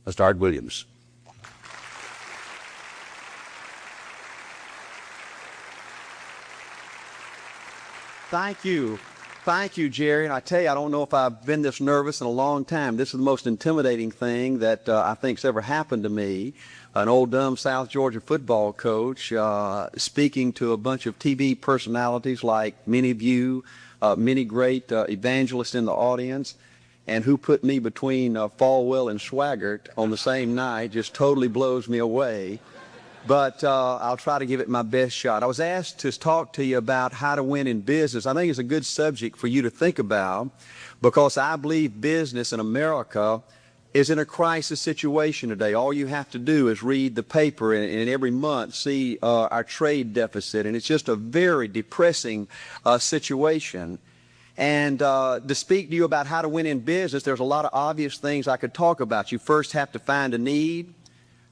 Start Williams. Thank you. Thank you, Jerry. And I tell you, I don't know if I've been this nervous in a long time. This is the most intimidating thing that I think's ever happened to me. An old dumb South Georgia football coach speaking to a bunch of TV personalities like many of you, many great evangelists in the audience, and who put me between Falwell and Swaggart on the same night just totally blows me away. But I'll try to give it my best shot. I was asked to talk to you about how to win in business. I think it's a good subject for you to think about because I believe business in America is in a crisis situation today. All you have to do is read the paper and every month see our trade deficit, and it's just a very depressing situation. And to speak to you about how to win in business, there's a lot of obvious things I could talk about. You first have to find a need.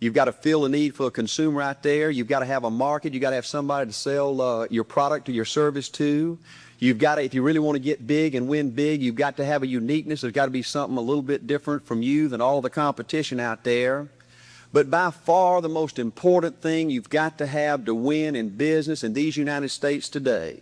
You've got to fill a need for a consumer out there. You've got to have a market. You've got to have somebody to sell your product or your service to. You've got to, if you really want to get big and win big, you've got to have a uniqueness. There's got to be something a little bit different from you than all the competition out there. But by far the most important thing you've got to have to win in business in these United States today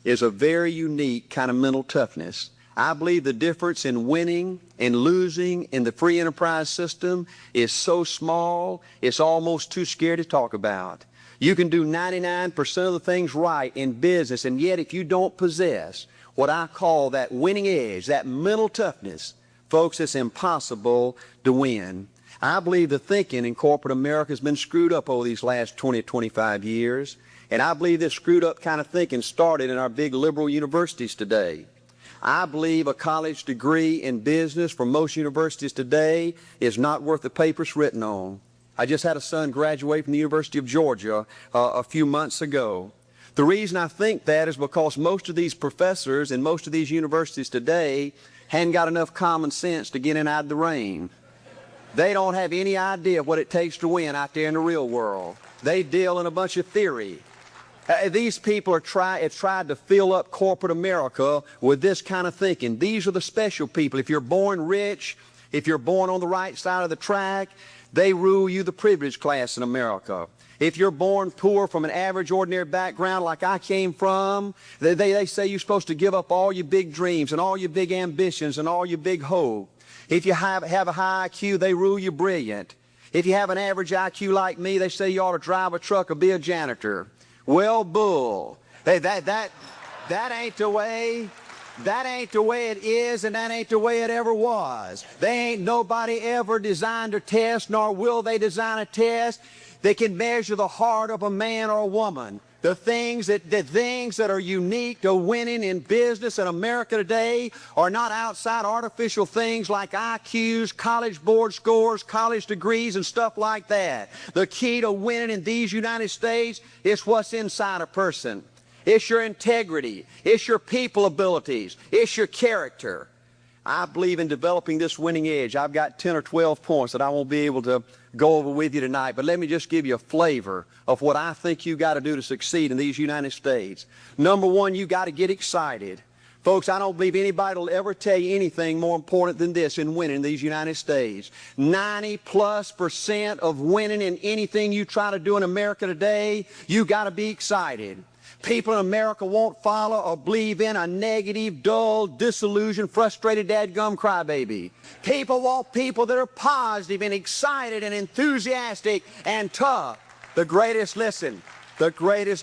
is a very unique kind of mental toughness. I believe the difference in winning and losing in the free enterprise system is so small, it's almost too scary to talk about. You can do 99% of the things right in business, and yet if you don't possess what I call that winning edge, that mental toughness, folks, it's impossible to win. I believe the thinking in corporate America has been screwed up over these last 20 or 25 years, and I believe this screwed up kind of thinking started in our big liberal universities today. I believe a college degree in business from most universities today is not worth the paper it's written on. I just had a son graduate from the University of Georgia a few months ago. The reason I think that is because most of these professors in most of these universities today hadn't got enough common sense to get in out of the rain. They don't have any idea what it takes to win out there in the real world. They deal in a bunch of theory. These people have tried to fill up corporate America with this kind of thinking. These are the special people. If you're born rich, if you're born on the right side of the track, they rule you, the privileged class in America. If you're born poor from an average, ordinary background like I came from, they say you're supposed to give up all your big dreams and all your big ambitions and all your big hope. If you have a high IQ, they rule you brilliant. If you have an average IQ like me, they say you ought to drive a truck or be a janitor. Well, bull. Hey, that ain't the way. That ain't the way it is, and that ain't the way it ever was. They ain't nobody ever designed a test, nor will they design a test that can measure the heart of a man or a woman. The things that are unique to winning in business in America today are not outside artificial things like IQs, college board scores, college degrees, and stuff like that. The key to winning in these United States is what's inside a person. It's your integrity. It's your people abilities. It's your character. I believe in developing this winning edge. I've got 10 or 12 points that I won't be able to go over with you tonight, but let me just give you a flavor of what I think you got to do to succeed in these United States. Number one, you got to get excited. Folks, I don't believe anybody will ever tell you anything more important than this in winning in these United States. 90+% of winning in anything you try to do in America today, you got to be excited. People in America won't follow or believe in a negative, dull, disillusioned, frustrated, dadgum crybaby. People want people that are positive and excited and enthusiastic and tough. The greatest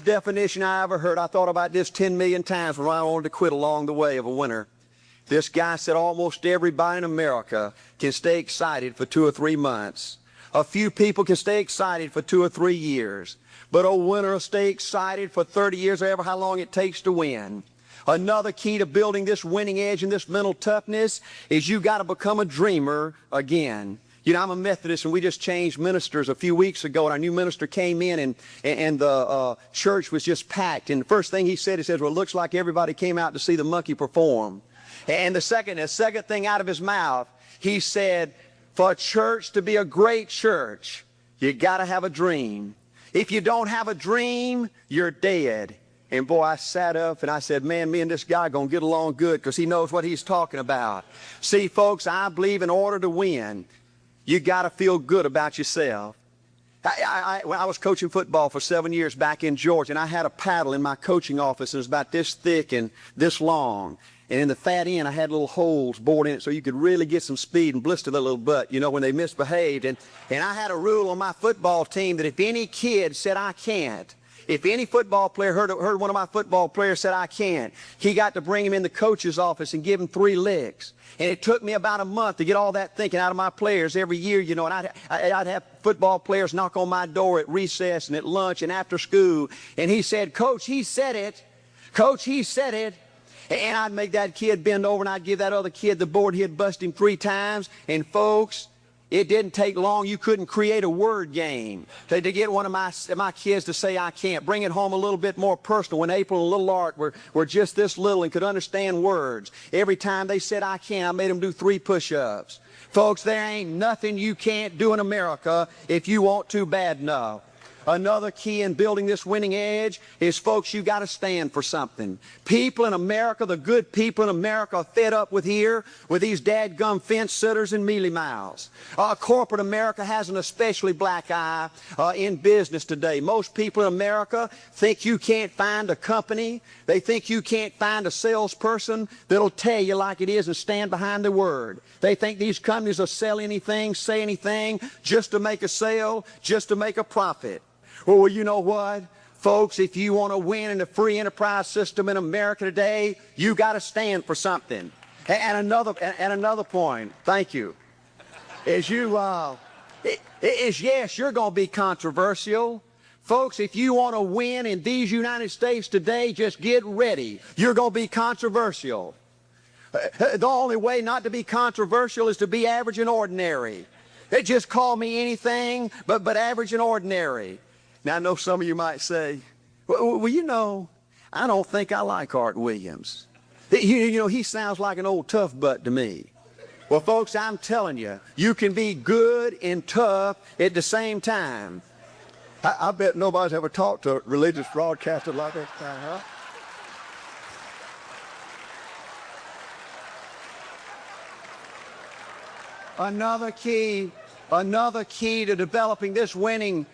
definition I ever heard, I thought about this 10 million times when I wanted to quit along the way of a winner. This guy said almost everybody in America can stay excited for 2 or 3 months. A few people can stay excited for 2 or 3 years. But a winner will stay excited for 30 years or ever how long it takes to win. Another key to building this winning edge and this mental toughness is you got to become a dreamer again. You know, I'm a Methodist, and we just changed ministers a few weeks ago, and our new minister came in, and the church was just packed. And the first thing he said, well, it looks like everybody came out to see the monkey perform. And the second thing out of his mouth, he said, for a church to be a great church, you got to have a dream. If you don't have a dream, you're dead. And boy, I sat up and I said, man, me and this guy are going to get along good because he knows what he's talking about. See, folks, I believe in order to win, You got to feel good about yourself. When I was coaching football for 7 years back in Georgia, and I had a paddle in my coaching office. It was about this thick and this long. And in the fat end, I had little holes bored in it so you could really get some speed and blister the little butt, you know, when they misbehaved. And I had a rule on my football team that if any kid said, I can't, if any football player heard one of my football players said, I can't, he got to bring him in the coach's office and give him 3 licks. And it took me about a month to get all that thinking out of my players every year, you know, and I'd have football players knock on my door at recess and at lunch and after school. And he said, Coach, he said it. Coach, he said it. And I'd make that kid bend over and I'd give that other kid the board. He'd bust him 3 times. And folks, it didn't take long. You couldn't create a word game to get one of my kids to say, I can't. Bring it home a little bit more personal. When April and little Art were just this little and could understand words, every time they said, I can't, I made them do 3 push-ups. Folks, there ain't nothing you can't do in America if you want to bad enough. Another key in building this winning edge is, folks, you got to stand for something. People in America, the good people in America, are fed up with these dadgum fence sitters and mealy mouths. Corporate America has an especially black eye in business today. Most people in America think you can't find a company. They think you can't find a salesperson that'll tell you like it is and stand behind the word. They think these companies will sell anything, say anything, just to make a sale, just to make a profit. Well, you know what? Folks, if you want to win in the free enterprise system in America today, you got to stand for something. And another point, thank you, is yes, you're going to be controversial. Folks, if you want to win in these United States today, just get ready. You're going to be controversial. The only way not to be controversial is to be average and ordinary. They just call me anything but average and ordinary. Now, I know some of you might say, well, you know, I don't think I like Art Williams. You know, he sounds like an old tough butt to me. Well, folks, I'm telling you, you can be good and tough at the same time. I bet nobody's ever talked to a religious broadcaster like that. Another key to developing this winning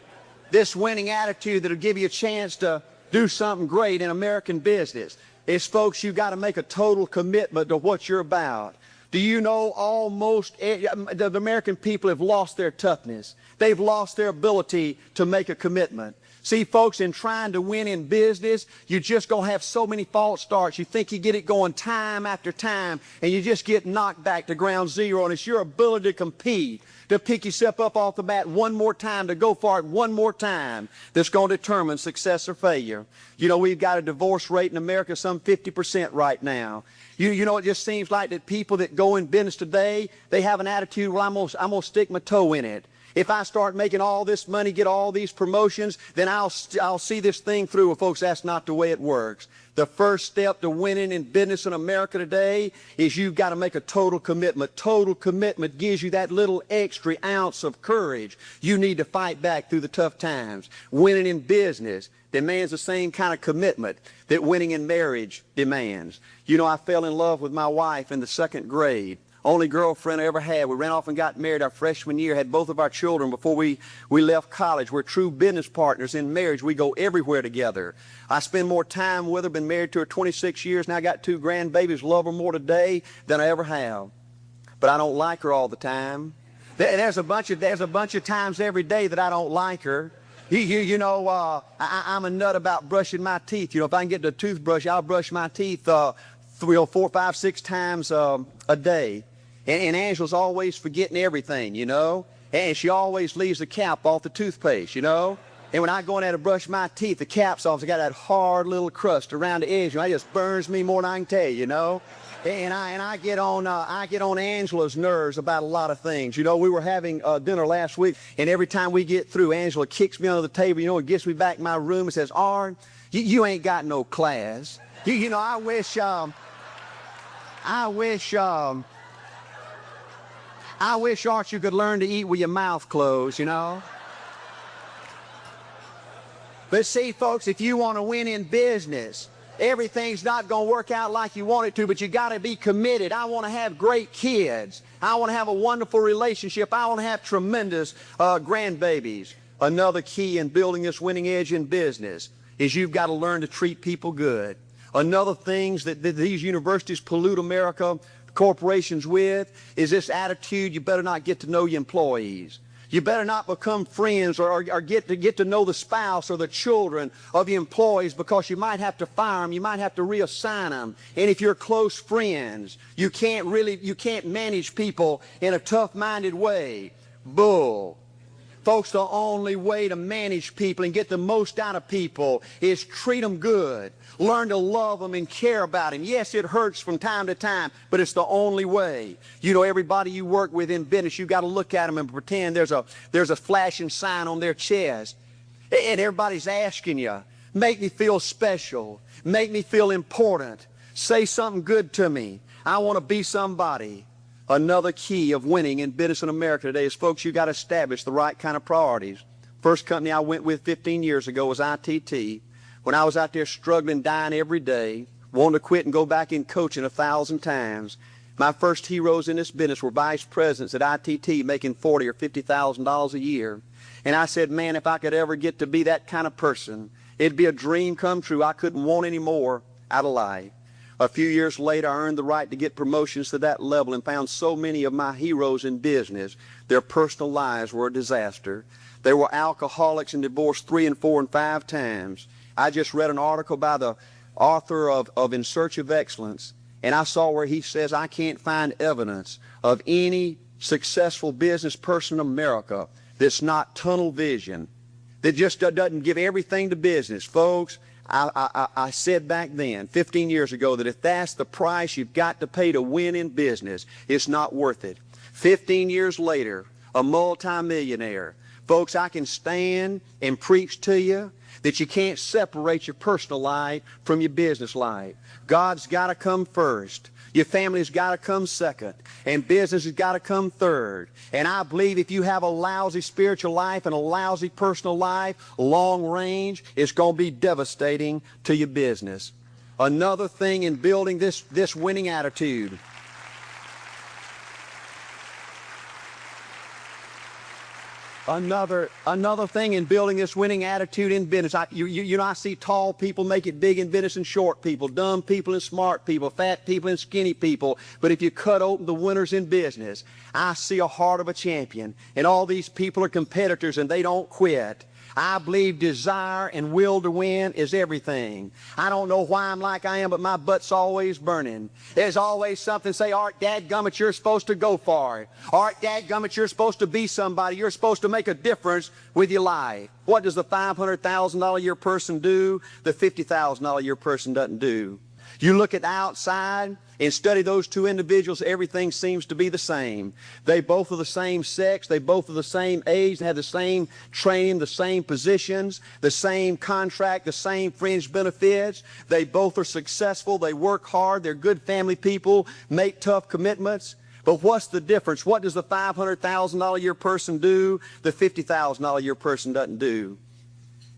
attitude that'll give you a chance to do something great in American business is, folks, you got to make a total commitment to what you're about. Do you know almost the American people have lost their toughness? They've lost their ability to make a commitment. See, folks, in trying to win in business, you're just going to have so many false starts. You think you get it going time after time, and you just get knocked back to ground zero. And it's your ability to compete, to pick yourself up off the mat one more time, to go for it one more time, that's going to determine success or failure. You know, we've got a divorce rate in America some 50% right now. You know, it just seems like that people that go in business today, they have an attitude, well, I'm going to stick my toe in it. If I start making all this money, get all these promotions, then I'll see this thing through. Well, folks, that's not the way it works. The first step to winning in business in America today is you've got to make a total commitment. Total commitment gives you that little extra ounce of courage you need to fight back through the tough times. Winning in business demands the same kind of commitment that winning in marriage demands. You know, I fell in love with my wife in the 2nd grade. Only girlfriend I ever had. We ran off and got married our freshman year, had both of our children before we left college. We're true business partners in marriage. We go everywhere together. I spend more time with her, been married to her 26 years, now I got 2 grandbabies, love her more today than I ever have. But I don't like her all the time. There's a bunch of times every day that I don't like her. You know, I'm a nut about brushing my teeth. You know, if I can get the toothbrush, I'll brush my teeth 4, 5, 6 times a day. And Angela's always forgetting everything, you know. And she always leaves the cap off the toothpaste, you know. And when I go in there to brush my teeth, the cap's off. It's got that hard little crust around the edge. You know, it just burns me more than I can tell you, you know. And I get on Angela's nerves about a lot of things. You know, we were having dinner last week, and every time we get through, Angela kicks me under the table, you know, and gets me back in my room and says, Art, you ain't got no class. You know, I wish Art, you could learn to eat with your mouth closed, you know. But see, folks, if you want to win in business, Everything's not going to work out like you want it to, but you got to be committed. I want to have great kids. I want to have a wonderful relationship. I want to have tremendous grandbabies. Another key in building this winning edge in business is you've got to learn to treat people good. Another thing that these universities pollute America, corporations with, is this attitude: you better not get to know your employees. You better not become friends or get to know the spouse or the children of your employees, because you might have to fire them, you might have to reassign them. And if you're close friends, you can't manage people in a tough-minded way. Bull. Folks, the only way to manage people and get the most out of people is treat them good. Learn to love them and care about them. Yes, it hurts from time to time, but it's the only way. You know, everybody you work with in business, you got to look at them and pretend there's a flashing sign on their chest. And everybody's asking you, make me feel special. Make me feel important. Say something good to me. I want to be somebody. Another key of winning in business in America today is, folks, you got to establish the right kind of priorities. First company I went with 15 years ago was ITT. When I was out there struggling, dying every day, wanting to quit and go back in coaching 1,000 times, my first heroes in this business were vice presidents at ITT making $40,000 or $50,000 a year. And I said, man, if I could ever get to be that kind of person, it'd be a dream come true. I couldn't want any more out of life. A few years later, I earned the right to get promotions to that level and found so many of my heroes in business, their personal lives were a disaster. They were alcoholics and divorced 3 and 4 and 5 times. I just read an article by the author of In Search of Excellence, and I saw where he says, I can't find evidence of any successful business person in America that's not tunnel vision, that just doesn't give everything to business. Folks, I said back then, 15 years ago, that if that's the price you've got to pay to win in business, it's not worth it. 15 years later, a multimillionaire. Folks, I can stand and preach to you that you can't separate your personal life from your business life. God's got to come first. Your family's got to come second. And business has got to come third. And I believe if you have a lousy spiritual life and a lousy personal life, long range, it's going to be devastating to your business. Another thing in building this winning attitude. Another thing in building this winning attitude in business. I see tall people make it big in business and short people, dumb people and smart people, fat people and skinny people. But if you cut open the winners in business, I see a heart of a champion. And all these people are competitors and they don't quit. I believe desire and will to win is everything. I don't know why I'm like I am, but my butt's always burning. There's always something say, Art, dadgummit, you're supposed to go for it. Art, dadgummit, you're supposed to be somebody. You're supposed to make a difference with your life. What does the $500,000 a year person do? The $50,000 a year person doesn't do. You look at the outside and study those two individuals, everything seems to be the same. They both are the same sex, they both are the same age, they have the same training, the same positions, the same contract, the same fringe benefits. They both are successful, they work hard, they're good family people, make tough commitments. But what's the difference? What does the $500,000 a year person do? The $50,000 a year person doesn't do.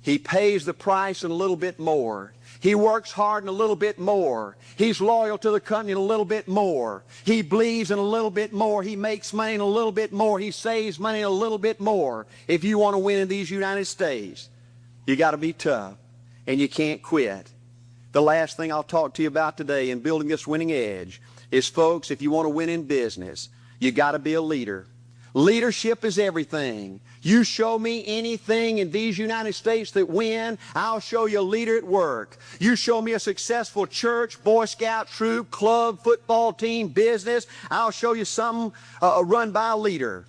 He pays the price and a little bit more. He works hard and a little bit more. He's loyal to the company and a little bit more. He believes in a little bit more. He makes money and a little bit more. He saves money and a little bit more. If you want to win in these United States, you got to be tough and you can't quit. The last thing I'll talk to you about today in building this winning edge is, folks, if you want to win in business, you got to be a leader. Leadership is everything. You show me anything in these United States that win, I'll show you a leader at work. You show me a successful church, Boy Scout troop, club, football team, business, I'll show you something run by a leader.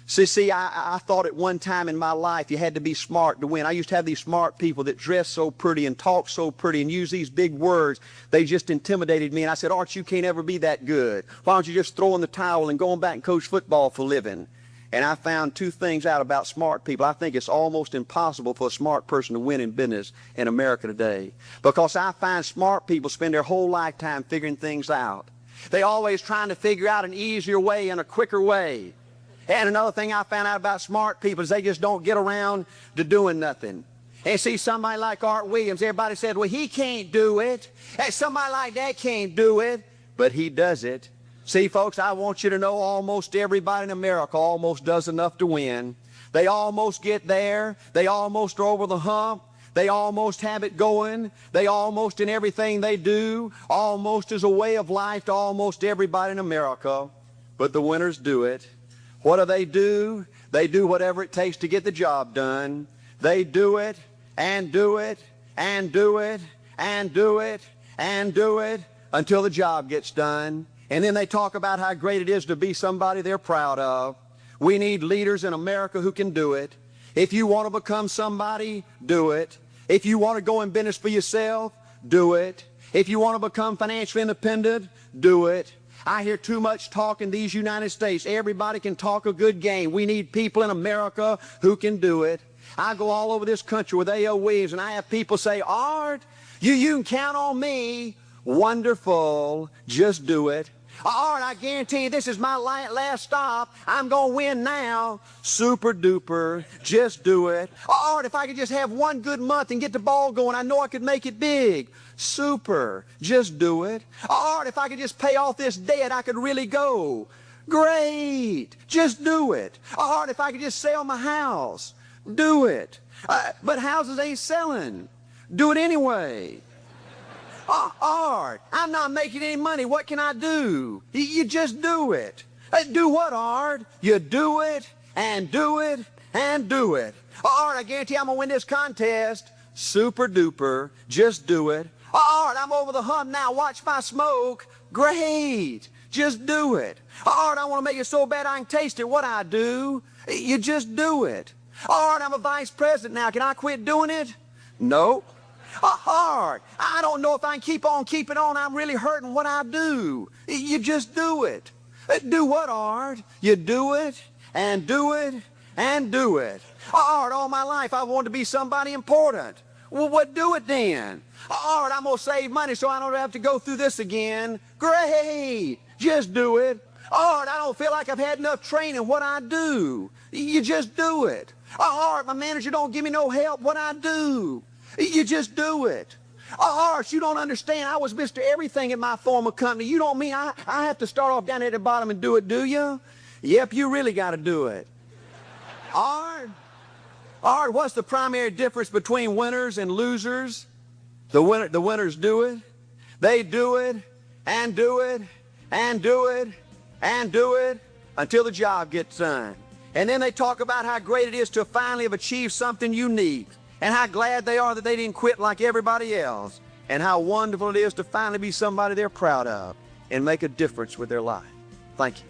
See, I thought at one time in my life you had to be smart to win. I used to have these smart people that dress so pretty and talk so pretty and use these big words. They just intimidated me. And I said, Art, you can't ever be that good. Why don't you just throw in the towel and go on back and coach football for a living? And I found two things out about smart people. I think it's almost impossible for a smart person to win in business in America today. Because I find smart people spend their whole lifetime figuring things out. They're always trying to figure out an easier way and a quicker way. And another thing I found out about smart people is they just don't get around to doing nothing. And see somebody like Art Williams, everybody said, well, he can't do it. Hey, somebody like that can't do it, but he does it. See, folks, I want you to know almost everybody in America almost does enough to win. They almost get there. They almost are over the hump. They almost have it going. They almost in everything they do, almost as a way of life to almost everybody in America. But the winners do it. What do? They do whatever it takes to get the job done. They do it and do it and do it and do it and do it until the job gets done. And then they talk about how great it is to be somebody they're proud of. We need leaders in America who can do it. If you want to become somebody, do it. If you want to go in business for yourself, do it. If you want to become financially independent, do it. I hear too much talk in these United States. Everybody can talk a good game. We need people in America who can do it. I go all over this country with A.O. Williams, and I have people say, Art, you can count on me. Wonderful. Just do it. Art, I guarantee you this is my last stop. I'm going to win now. Super duper. Just do it. Art, if I could just have one good month and get the ball going, I know I could make it big. Super. Just do it. Art, if I could just pay off this debt, I could really go. Great. Just do it. Art, if I could just sell my house. Do it. But houses ain't selling. Do it anyway. Art, I'm not making any money. What can I do? You just do it. Do what, Art? You do it and do it and do it. Art, I guarantee I'm going to win this contest. Super duper. Just do it. Art, I'm over the hump now. Watch my smoke. Great. Just do it. Art, I want to make it so bad I can taste it. What I do? You just do it. Art, I'm a vice president now. Can I quit doing it? No. Art, I don't know if I can keep on keeping on. I'm really hurting. What I do? You just do it. Do what, Art? You do it and do it and do it. Art, all my life I wanted to be somebody important. Well, what do it then? Art, I'm going to save money so I don't have to go through this again. Great. Just do it. Art, I don't feel like I've had enough training. What I do? You just do it. Art, my manager don't give me no help. What I do? You just do it. Art, you don't understand. I was Mr. Everything at my former company. You don't mean I have to start off down at the bottom and do it, do you? Yep, you really got to do it. Art, what's the primary difference between winners and losers? The winners do it. They do it and do it and do it and do it until the job gets done. And then they talk about how great it is to finally have achieved something unique, and how glad they are that they didn't quit like everybody else, and how wonderful it is to finally be somebody they're proud of and make a difference with their life. Thank you.